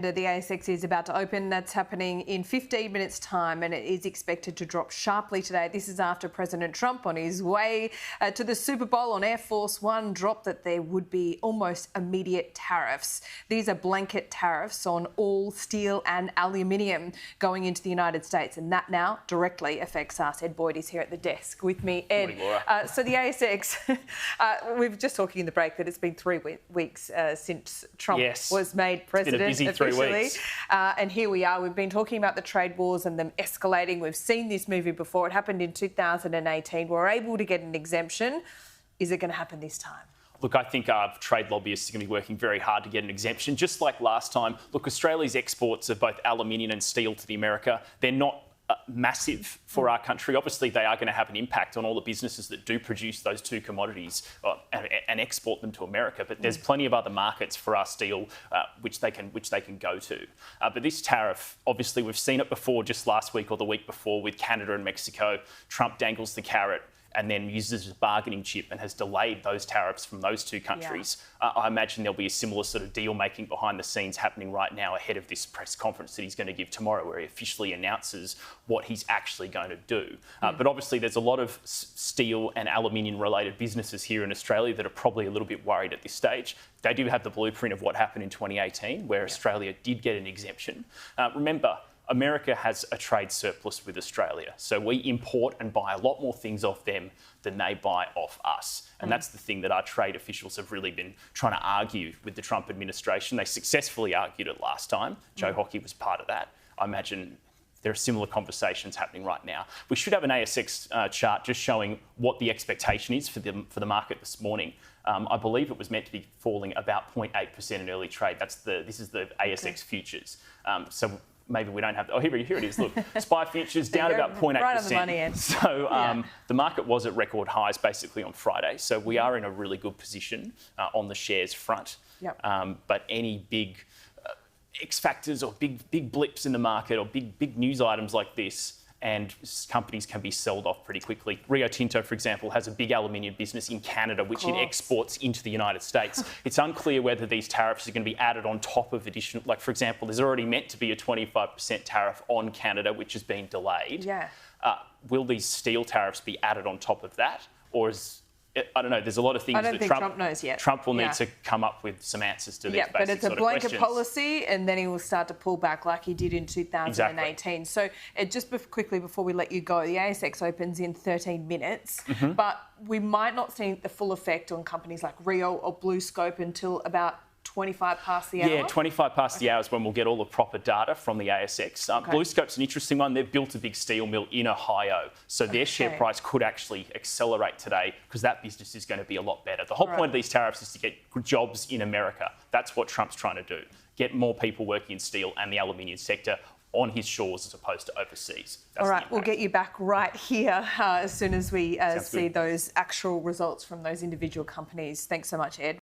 The ASX is about to open. That's happening in 15 minutes' time, and it is expected to drop sharply today. This is after President Trump, on his way to the Super Bowl on Air Force One, dropped that there would be almost immediate tariffs. These are blanket tariffs on all steel and aluminium going into the United States, and that now directly affects us. Ed Boyd is here at the desk with me. Ed, so the ASX, we were just talking in the break that it's been 3 weeks since Trump was made president. It's been a busy 3 weeks. And here we are. We've been talking about the trade wars and them escalating. We've seen this movie before. It happened in 2018. We were able to get an exemption. Is it going to happen this time? Look, I think our trade lobbyists are going to be working very hard to get an exemption, just like last time. Look, Australia's exports of both aluminium and steel to the America, they're not massive for our country. Obviously, they are going to have an impact on all the businesses that do produce those two commodities and export them to America. But there's plenty of other markets for our steel which they can go to. But this tariff, obviously, we've seen it before, just last week or the week before with Canada and Mexico. Trump dangles the carrot and then uses it as a bargaining chip and has delayed those tariffs from those two countries. I imagine there'll be a similar sort of deal making behind the scenes happening right now ahead of this press conference that he's going to give tomorrow, where he officially announces what he's actually going to do. But obviously there's a lot of steel and aluminium related businesses here in Australia that are probably a little bit worried at this stage. They do have the blueprint of what happened in 2018, where Australia did get an exemption. Remember, America has a trade surplus with Australia. So we import and buy a lot more things off them than they buy off us. And that's the thing that our trade officials have really been trying to argue with the Trump administration. They successfully argued it last time. Joe Hockey was part of that. I imagine there are similar conversations happening right now. We should have an ASX chart just showing what the expectation is for the market this morning. I believe it was meant to be falling about 0.8% in early trade. This is the ASX futures. So maybe we don't have... Oh, here it is. Look, SPI futures down about 0.8%. Right on the money, Ed. So the market was at record highs basically on Friday. So we are in a really good position on the shares front. But any big X factors or big blips in the market or big news items like this, and companies can be sold off pretty quickly. Rio Tinto, for example, has a big aluminium business in Canada, which it exports into the United States. It's unclear whether these tariffs are going to be added on top of additional... Like, for example, there's already meant to be a 25% tariff on Canada, which has been delayed. Will these steel tariffs be added on top of that? Or is... I don't know. There's a lot of things that Trump knows yet. Trump will need to come up with some answers to these basic but it's a blanket questions. policy, and then he will start to pull back like he did in 2018. Exactly. So just quickly before we let you go, the ASX opens in 13 minutes, but we might not see the full effect on companies like Rio or BlueScope until about 25 past the hour? Yeah, 25 past the hour is when we'll get all the proper data from the ASX. BlueScope's an interesting one. They've built a big steel mill in Ohio, so their share price could actually accelerate today because that business is going to be a lot better. The whole point of these tariffs is to get jobs in America. That's what Trump's trying to do. Get more people working in steel and the aluminium sector on his shores as opposed to overseas. That's all right, we'll get you back right here as soon as we see those actual results from those individual companies. Thanks so much, Ed.